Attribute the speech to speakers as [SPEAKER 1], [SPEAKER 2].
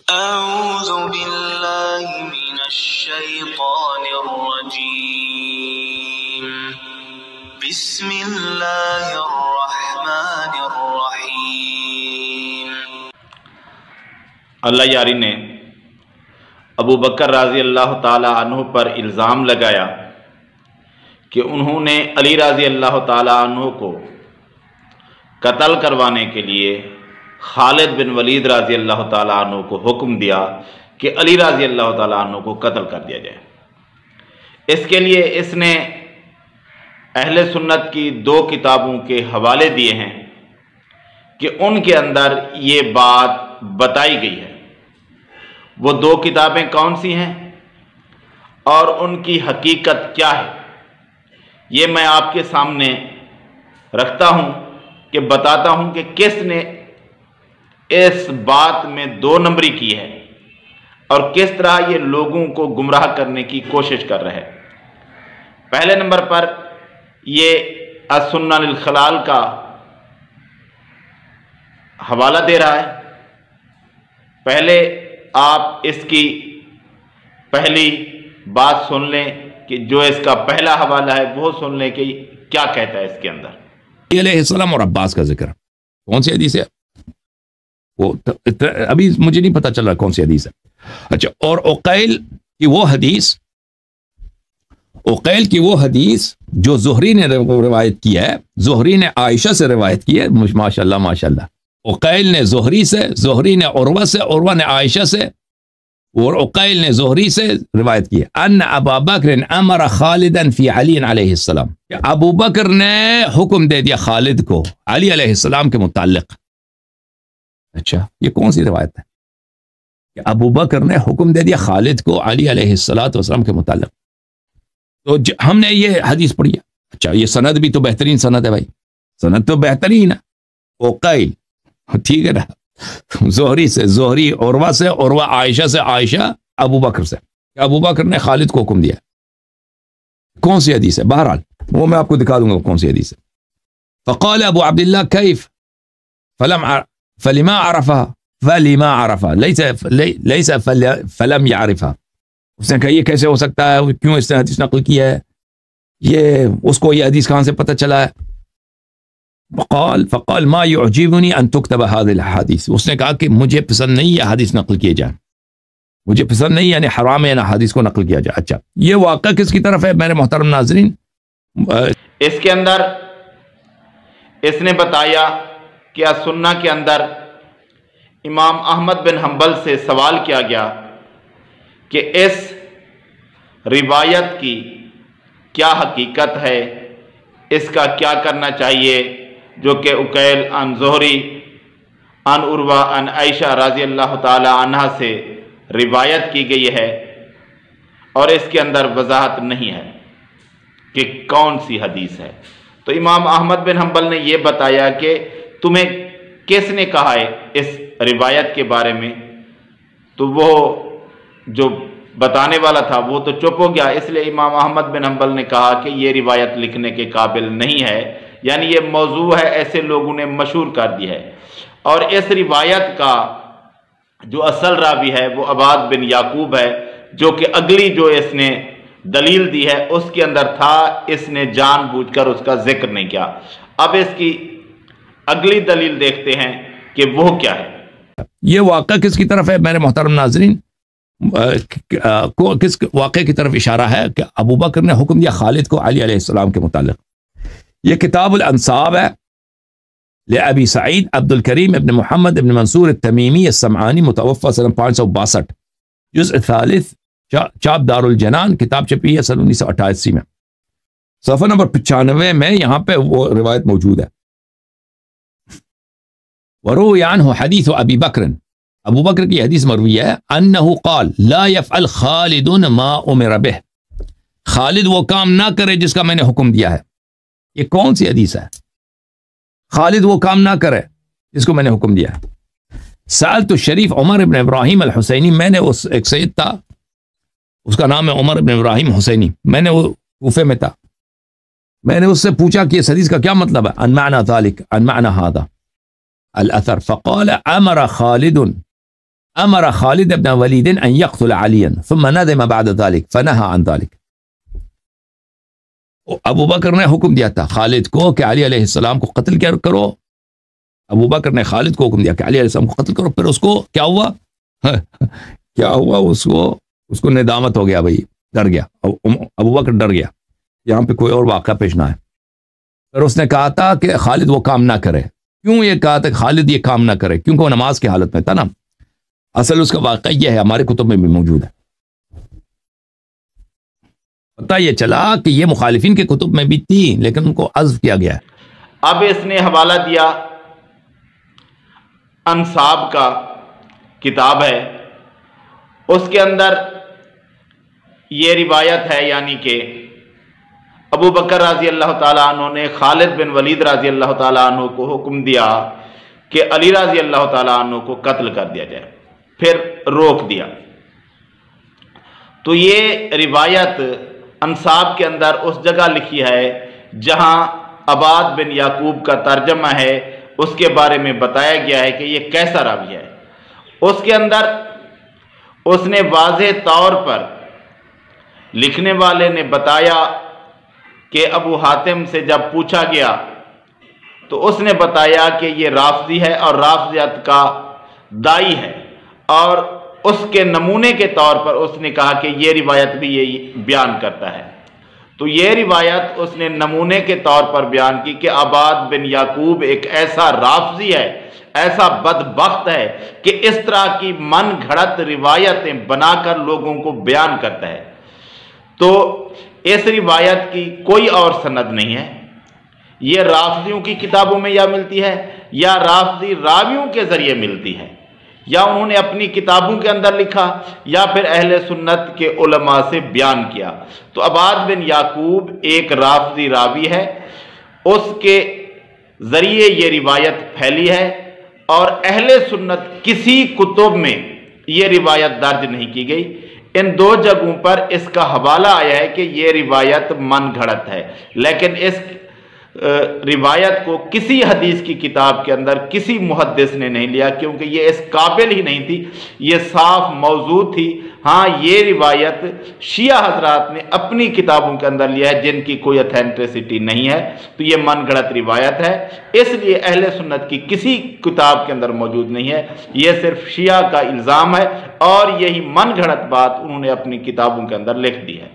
[SPEAKER 1] أعوذ بالله من الشيطان الرجيم بسم الله الرحمن الرحیم۔
[SPEAKER 2] اللہ یاری نے ابو بکر رضی اللہ تعالی عنہ پر الزام لگایا کہ انہوں نے علی رضی اللہ تعالی عنہ کو قتل کروانے کے لیے خالد بن ولید رضی اللہ تعالیٰ عنہ کو حکم دیا کہ علی رضی اللہ تعالیٰ عنہ کو قتل کر دیا جائے۔ اس کے لیے اس نے اہل سنت کی 2 کتابوں کے حوالے دیے ہیں کہ ان کے اندر یہ بات بتائی گئی ہے۔ وہ 2 کتابیں کون سی ہیں اور ان کی حقیقت کیا ہے، یہ میں آپ کے سامنے رکھتا ہوں کہ بتاتا ہوں کہ کس نے اس بات میں 2 نمبری کی ہے اور کس طرح یہ لوگوں کو گمراہ کرنے کی کوشش کر رہے ہیں۔ پہلے نمبر پر یہ السنہ للخلال کا حوالہ دے رہا ہے۔ پہلے آپ اس کی پہلی بات سن لیں کہ جو اس کا پہلا حوالہ ہے وہ سن لیں کہ کیا کہتا ہے اس کے اندر۔
[SPEAKER 3] علیہ السلام اور عباس کا ذکر کون سی حدیث ہے؟ وہ ابھی مجھے نہیں پتا چل رہا کون سی حدیث ہے۔ اچھا، اور عقیل کی وہ حدیث جو زہری نے روایت کی ہے، زہری نے عائشہ سے روایت کی ہے، ماشاء اللہ ماشاء اللہ۔ عقیل نے زہری سے، زہری نے عروہ سے، عروہ نے عائشہ سے، اور عقیل نے زہری سے روایت کی ہے ان ابا بکر امر خالدا فی علی علیہ السلام، کہ ابو بکر نے حکم دے دیا خالد کو علی علیہ السلام کے متعلق۔ اچھا، یہ کون سی روایت ہے کہ ابو بکر نے حکم دے دیا خالد کو علی علیہ السلام کے متعلق؟ تو ہم نے یہ حدیث پڑھی ہے۔ اچھا، یہ سند بھی تو بہترین سند ہے بھائی، سند تو بہترین ہے۔ عقیل ٹھیک ہے نا، زہری سے، زہری عروہ سے، عروہ عائشہ سے، عائشہ ابو بکر سے، کہ ابو بکر نے خالد کو حکم دیا۔ کون سی حدیث ہے؟ بہرحال وہ میں آپ کو دکھا دوں گا کون سی حدیث ہے۔ فقال ابو عبد اللہ کیف فلما عرفها ليس فلم يعرفها، اس نے کہا یہ کیسے ہو سکتا ہے، کیوں اس نے حدیث نقل کی ہے، یہ اس کو یہ حدیث کہاں سے پتہ چلا ہے؟ فقال ما يعجبني ان تكتب هذه الاحاديث، اس نے کہا کہ مجھے پسند نہیں ہے حدیث نقل کیے جائیں، مجھے پسند نہیں، یعنی حرام ہے نا حدیث کو نقل کیا جائے۔ اچھا، یہ واقعہ کس کی طرف ہے میرے محترم ناظرین؟
[SPEAKER 2] اس کے اندر اس نے بتایا کہ سنہ کے اندر امام احمد بن حنبل سے سوال کیا گیا کہ اس روایت کی کیا حقیقت ہے، اس کا کیا کرنا چاہیے، جو کہ عقیل عن زہری عن عروہ عن عائشہ رضی اللہ تعالی عنہ سے روایت کی گئی ہے، اور اس کے اندر وضاحت نہیں ہے کہ کون سی حدیث ہے۔ تو امام احمد بن حنبل نے یہ بتایا کہ تمہیں کس نے کہا ہے اس روایت کے بارے میں، تو وہ جو بتانے والا تھا وہ تو چپ ہو گیا، اس لیے امام احمد بن حنبل نے کہا کہ یہ روایت لکھنے کے قابل نہیں ہے، یعنی یہ موضوع ہے، ایسے لوگوں نے مشہور کر دی ہے۔ اور اس روایت کا جو اصل راوی ہے وہ عباد بن یعقوب ہے، جو کہ اگلی جو اس نے دلیل دی ہے اس کے اندر تھا، اس نے جان بوجھ کر اس کا ذکر نہیں کیا۔ اب اس کی اگلی دلیل دیکھتے ہیں کہ وہ کیا ہے۔
[SPEAKER 3] یہ واقعہ کس کی طرف ہے میرے محترم ناظرین؟ کس واقعے کی طرف اشارہ ہے کہ ابو بکر نے حکم دیا خالد کو علی علیہ السلام کے متعلق؟ یہ کتاب الانصاب ہے لأبی سعید عبد الکریم ابن محمد ابن منصور التمیمی السمعانی، متوفی سنہ 562، جزء ثالث، چاپ دار الجنان، کتاب چھپی ہے سن 1988 میں، صفحہ نمبر 95 میں یہاں پہ وہ روایت موجود ہے۔ وروی عنہ حدیث ابی بکر، ابو بکر کی حدیث مروی ہے، انہ قال لا يفعل خالد ما امر به، خالد وہ کام نہ کرے جس کا میں نے حکم دیا ہے۔ یہ کون سی حدیث ہے؟ خالد وہ کام نہ کرے جس کو میں نے حکم دیا ہے۔ سألت الشریف عمر ابن ابراہیم الحسینی، میں نے اس ایک سید تھا، اس کا نام ہے عمر ابن ابراہیم حسینی، میں نے وہ کوفے میں تھا، میں نے اس سے پوچھا کہ اس حدیث کا کیا مطلب ہے، ان معنی ذلك، ان معنی هذا الاثر، فقال امر خالد امر خالد بن ولید ان يقتل عليا ثم ندم بعد ذلك فنهى عن ذلك. ابو بکر نے حکم دیا تھا خالد کو کہ علی علیہ السلام کو قتل کرو. ابو بکر نے خالد کو حکم دیا کہ علی علیہ السلام کو قتل کرو. پھر اس کو کیا ہوا کیا ہوا؟ اس کو ندامت ہو گیا، بھائی ڈر گیا، ابو بکر ڈر گیا یہاں پہ کوئی اور واقعہ پیش نہ ہے. پھر اس نے کہا تھا کہ خالد وہ کام نہ کرے. کیوں یہ کہا تھا کہ خالد یہ کام نہ کرے؟ کیونکہ وہ نماز کی حالت میں تھا نا. اصل اس کا واقعہ یہ ہے، ہمارے کتب میں بھی موجود ہے. پتہ یہ چلا کہ یہ مخالفین کے کتب میں بھی تھی لیکن ان کو حذف کیا گیا ہے.
[SPEAKER 2] اب اس نے حوالہ دیا انصاب کا کتاب ہے، اس کے اندر یہ روایت ہے، یعنی کہ ابو بکر رضی اللہ تعالیٰ عنہ نے خالد بن ولید رضی اللہ تعالیٰ عنہ کو حکم دیا کہ علی رضی اللہ تعالیٰ عنہ کو قتل کر دیا جائے، پھر روک دیا. تو یہ روایت انصاب کے اندر اس جگہ لکھی ہے جہاں عباد بن یعقوب کا ترجمہ ہے، اس کے بارے میں بتایا گیا ہے کہ یہ کیسا راوی ہے. اس کے اندر اس نے واضح طور پر لکھنے والے نے بتایا کہ ابو حاتم سے جب پوچھا گیا تو اس نے بتایا کہ یہ رافضی ہے اور رافضیت کا دائی ہے، اور اس کے نمونے کے طور پر اس نے کہا کہ یہ روایت بھی یہی بیان کرتا ہے. تو یہ روایت اس نے نمونے کے طور پر بیان کی کہ عباد بن یعقوب ایک ایسا رافضی ہے، ایسا بدبخت ہے کہ اس طرح کی من گھڑت روایتیں بنا کر لوگوں کو بیان کرتا ہے. تو اس روایت کی کوئی اور سند نہیں ہے. یہ رافضیوں کی کتابوں میں یا ملتی ہے یا رافضی راویوں کے ذریعے ملتی ہے، یا انہوں نے اپنی کتابوں کے اندر لکھا یا پھر اہل سنت کے علماء سے بیان کیا. تو عباد بن یعقوب ایک رافضی راوی ہے، اس کے ذریعے یہ روایت پھیلی ہے، اور اہل سنت کسی کتب میں یہ روایت درج نہیں کی گئی. ان دو جگہوں پر اس کا حوالہ آیا ہے کہ یہ روایت من گھڑت ہے، لیکن اس روایت کو کسی حدیث کی کتاب کے اندر کسی محدث نے نہیں لیا، کیونکہ یہ اس قابل ہی نہیں تھی، یہ صاف موضوع تھی. ہاں یہ روایت شیعہ حضرات نے اپنی کتابوں کے اندر لیا ہے جن کی کوئی اتھینٹسٹی نہیں ہے، تو یہ من گھڑت روایت ہے، اس لیے اہل سنت کی کسی کتاب کے اندر موجود نہیں ہے. یہ صرف شیعہ کا الزام ہے اور یہی من گھڑت بات انہوں نے اپنی کتابوں کے اندر لکھ دی ہے.